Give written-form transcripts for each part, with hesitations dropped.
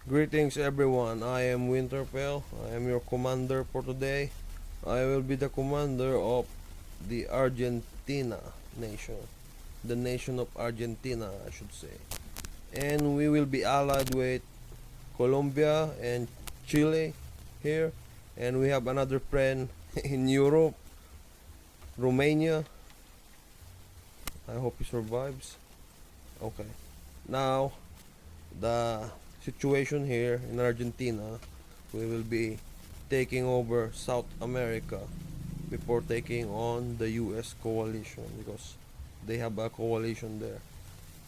Greetings everyone, I am WynterFail. I am your commander for today. I will be the commander of the Argentina nation. The nation of Argentina, I should say. And we will be allied with Colombia and Chile here. And we have another friend in Europe, Romania. I hope he survives. Okay. Now, the situation here in Argentina, we will be taking over South America before taking on the US coalition because they have a coalition there.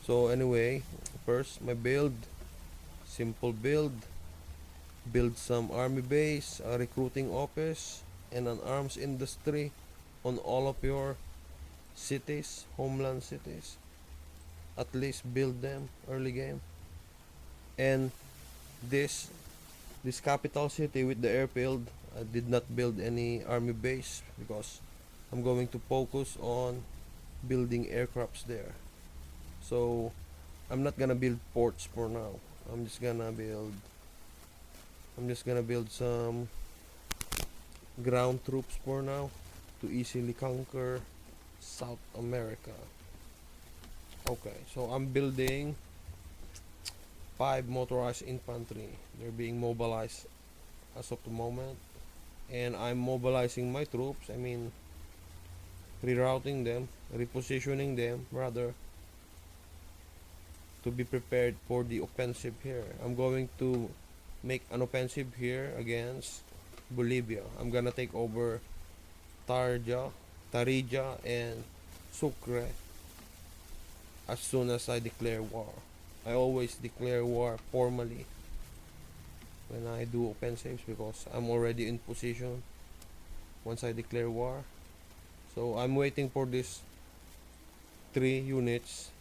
So anyway, first my build, simple build some army base, a recruiting office, and an arms industry on all of your cities, homeland cities. At least build them early game. And this this capital city with the airfield, I did not build any army base because I'm going to focus on building aircrafts there. So I'm not gonna build ports for now. I'm just gonna build some ground troops for now to easily conquer South America. Okay, so I'm building 5 motorized infantry. They're being mobilized as of the moment, and I'm mobilizing my troops. I mean, rerouting them, repositioning them rather, to be prepared for the offensive here. I'm going to make an offensive here against Bolivia. I'm gonna take over Tarija, and Sucre as soon as I declare war. I always declare war formally when I do offensives because I'm already in position once I declare war. So I'm waiting for these 3 units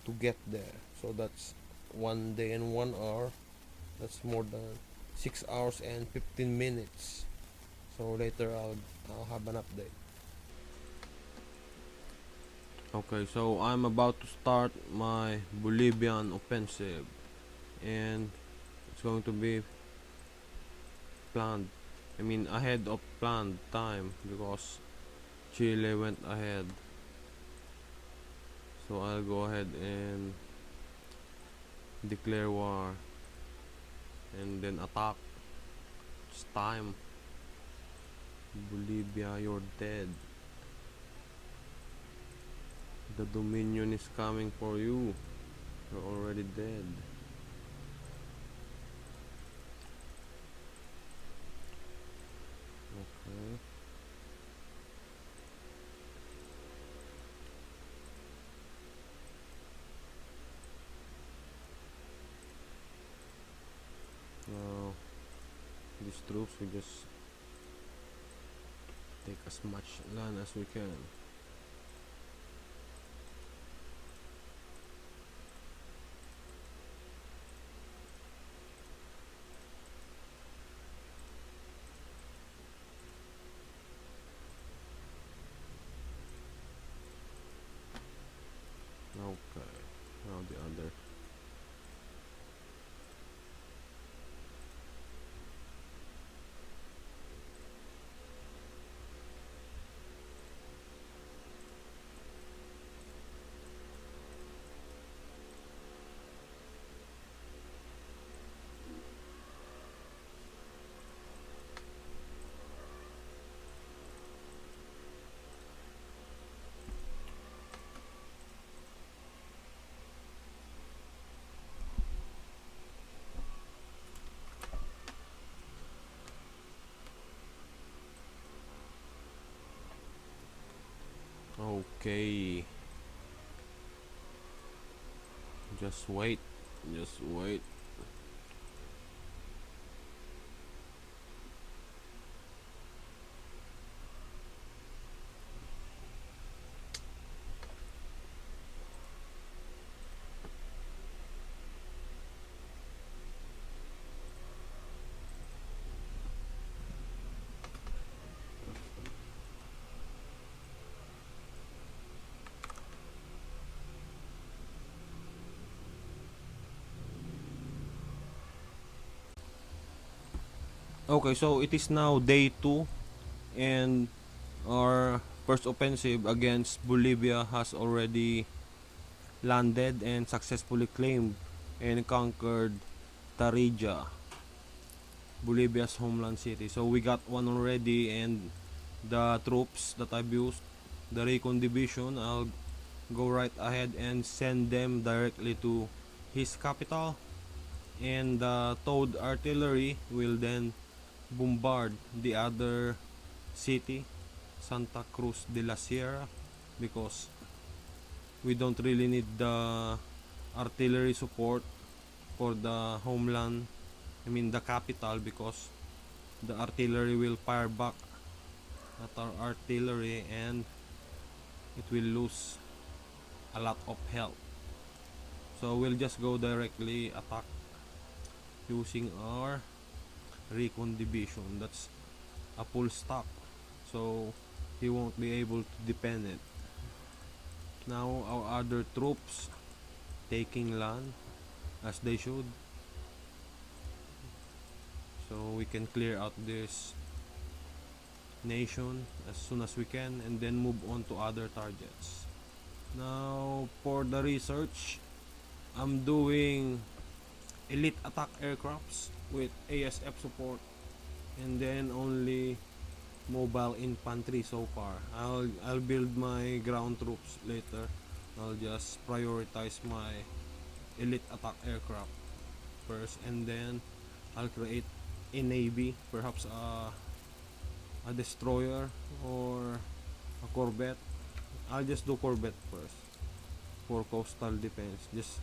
to get there. So that's 1 day and 1 hour. That's more than 6 hours and 15 minutes. So later I'll have an update. Okay, so I'm about to start my Bolivian offensive, and it's going to be planned. I mean, ahead of planned time because Chile went ahead. So I'll go ahead and declare war and then attack. It's time. Bolivia, you're dead. The Dominion is coming for you. You're already dead. Okay. Now, these troops we just take as much land as we can. Okay. Now the other. Okay. Just wait. Just wait. Okay, so it is now day 2, and our first offensive against Bolivia has already landed and successfully claimed and conquered Tarija, Bolivia's homeland city. So we got one already, and the troops that I've used, the Recon Division, I'll go right ahead and send them directly to his capital, and the towed artillery will then bombard the other city, Santa Cruz de la Sierra, because we don't really need the artillery support for the homeland, I mean the capital, because the artillery will fire back at our artillery and it will lose a lot of health. So we'll just go directly attack using our recon division. That's a full stop, so he won't be able to defend it. Now our other troops taking land as they should, so we can clear out this nation as soon as we can and then move on to other targets. Now for the research, I'm doing elite attack aircrafts with ASF support, and then only mobile infantry so far. I'll build my ground troops later. I'll just prioritize my elite attack aircraft first, and then I'll create a navy, perhaps a destroyer or a corvette. I'll just do corvette first for coastal defense, just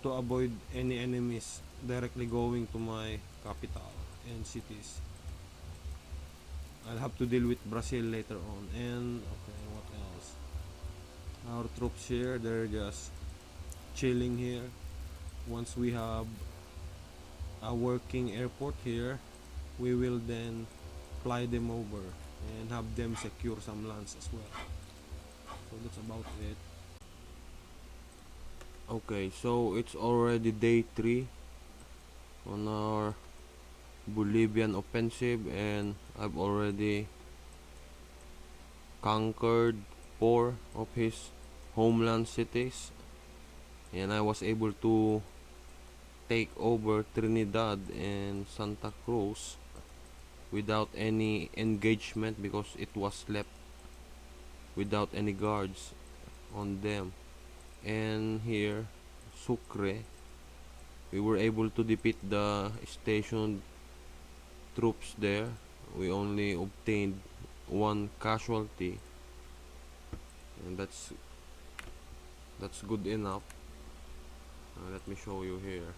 to avoid any enemies directly going to my capital and cities. I'll have to deal with Brazil later on. And okay, what else? Our troops here, they're just chilling here. Once we have a working airport here, we will then fly them over and have them secure some lands as well. So that's about it. Okay, so it's already day 3 on our Bolivian offensive, and I've already conquered 4 of his homeland cities, and I was able to take over Trinidad and Santa Cruz without any engagement because it was left without any guards on them. And here, Sucre, we were able to defeat the stationed troops there. We only obtained 1 casualty, and that's good enough. Let me show you here.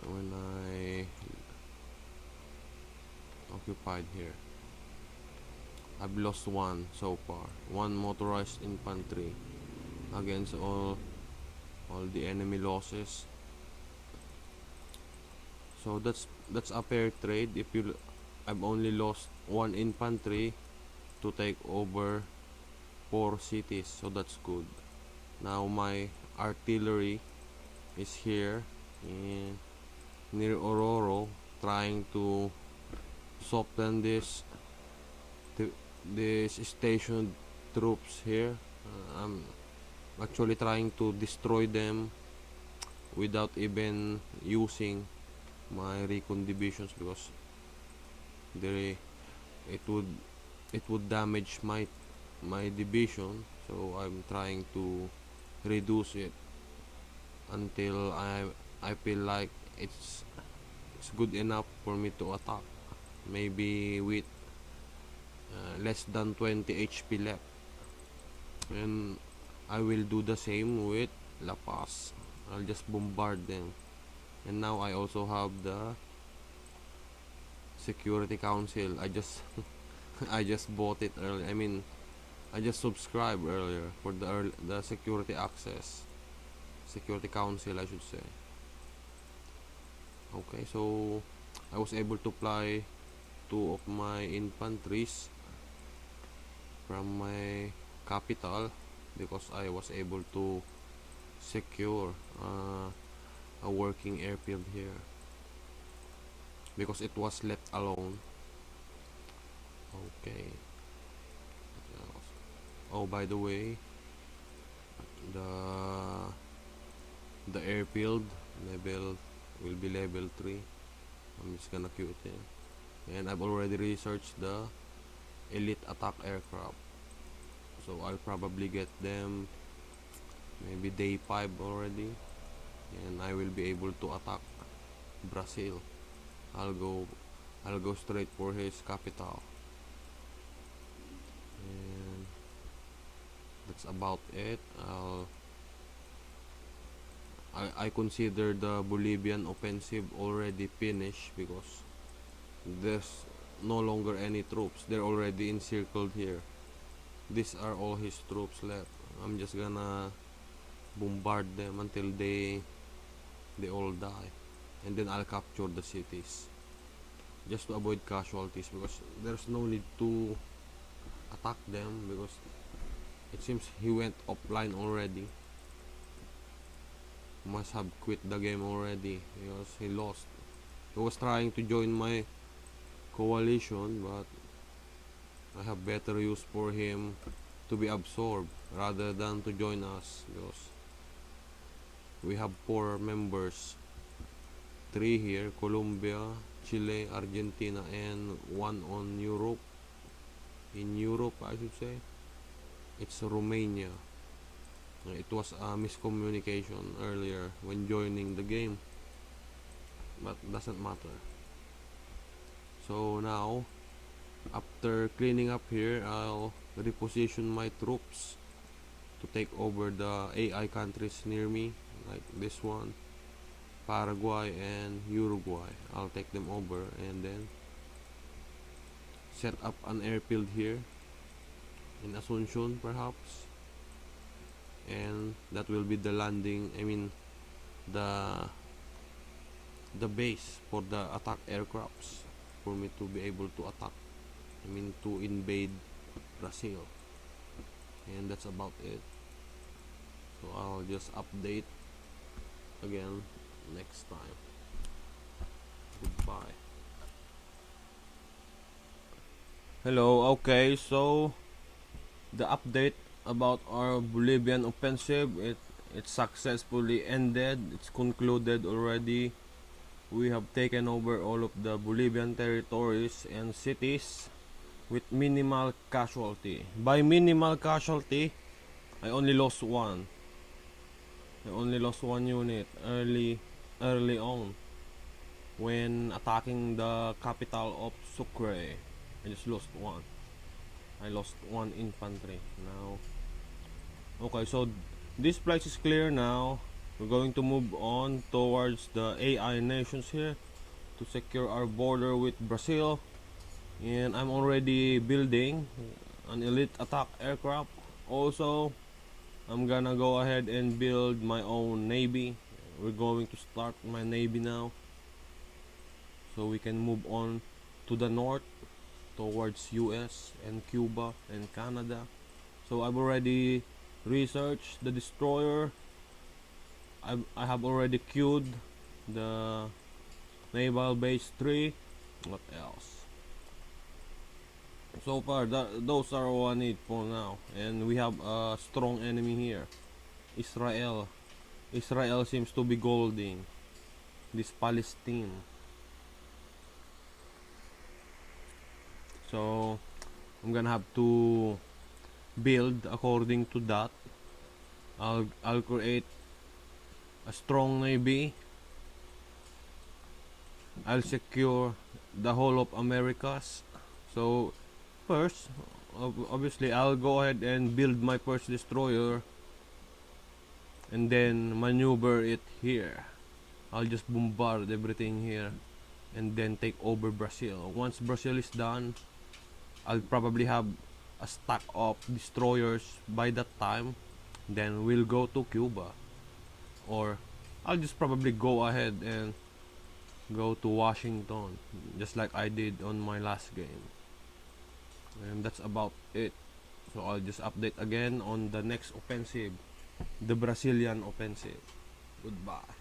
When I occupied here, I've lost 1 so far. 1 motorized infantry against all the enemy losses. So that's a fair trade. If you I've only lost 1 infantry to take over 4 cities, so that's good. Now my artillery is here in near Ororo, trying to soften this stationed troops here. I'm actually trying to destroy them without even using my recon divisions, because they it would damage my division. So I'm trying to reduce it until I feel like it's good enough for me to attack, maybe with less than 20 HP left. And I will do the same with La Paz. I'll just bombard them. And now I also have the Security Council. I just I just bought it earlier. I mean, I just subscribed earlier for the security access, Security Council, I should say. Okay, so I was able to fly 2 of my infantries from my capital because I was able to secure a working airfield here. because it was left alone. Okay. Oh, by the way, the airfield level will be level 3. I'm just gonna queue it in. And I've already researched the elite attack aircraft, so I'll probably get them maybe day 5 already, and I will be able to attack Brazil. I'll go straight for his capital, and that's about it. I consider the Bolivian offensive already finished because there's no longer any troops. They're already encircled here. These are all his troops left. I'm just gonna bombard them until they all die, and then I'll capture the cities just to avoid casualties, because there's no need to attack them because it seems he went offline already. Must have quit the game already because he lost. He was trying to join my coalition, but I have better use for him to be absorbed rather than to join us, because we have 4 members, 3 here, Colombia, Chile, Argentina, and 1 on Europe. In Europe, I should say, it's Romania. It was a miscommunication earlier when joining the game, but doesn't matter. So now, after cleaning up here, I'll reposition my troops to take over the AI countries near me, like this one, Paraguay and Uruguay. I'll take them over and then set up an airfield here in Asuncion perhaps, and that will be the landing, the base for the attack aircrafts for me to be able to attack, to invade Brazil. And that's about it. So I'll just update again next time. Goodbye. Hello. Okay, so the update about our Bolivian offensive, it successfully ended. It's concluded already. We have taken over all of the Bolivian territories and cities with minimal casualty. By minimal casualty, I only lost one. I only lost one unit early on when attacking the capital of Sucre. I just lost one. I lost one infantry. Now, okay, so this place is clear now. We're going to move on towards the AI nations here to secure our border with Brazil. And I'm already building an elite attack aircraft. Also, I'm gonna go ahead and build my own navy. We're going to start my navy now, so we can move on to the north towards US and Cuba and Canada. So I've already researched the destroyer. I have already queued the naval base 3. What else? So far, those are all I need for now. And we have a strong enemy here, Israel. Israel seems to be golding this Palestine. So I'm gonna have to build according to that. I'll create a strong navy. I'll secure the whole of Americas. So first, obviously, I'll go ahead and build my first destroyer and then maneuver it here. I'll just bombard everything here and then take over Brazil. Once Brazil is done, I'll probably have a stack of destroyers by that time. Then we'll go to Cuba, or I'll just probably go ahead and go to Washington, just like I did on my last game. And that's about it. So I'll just update again on the next offensive, the Brazilian offensive. Goodbye.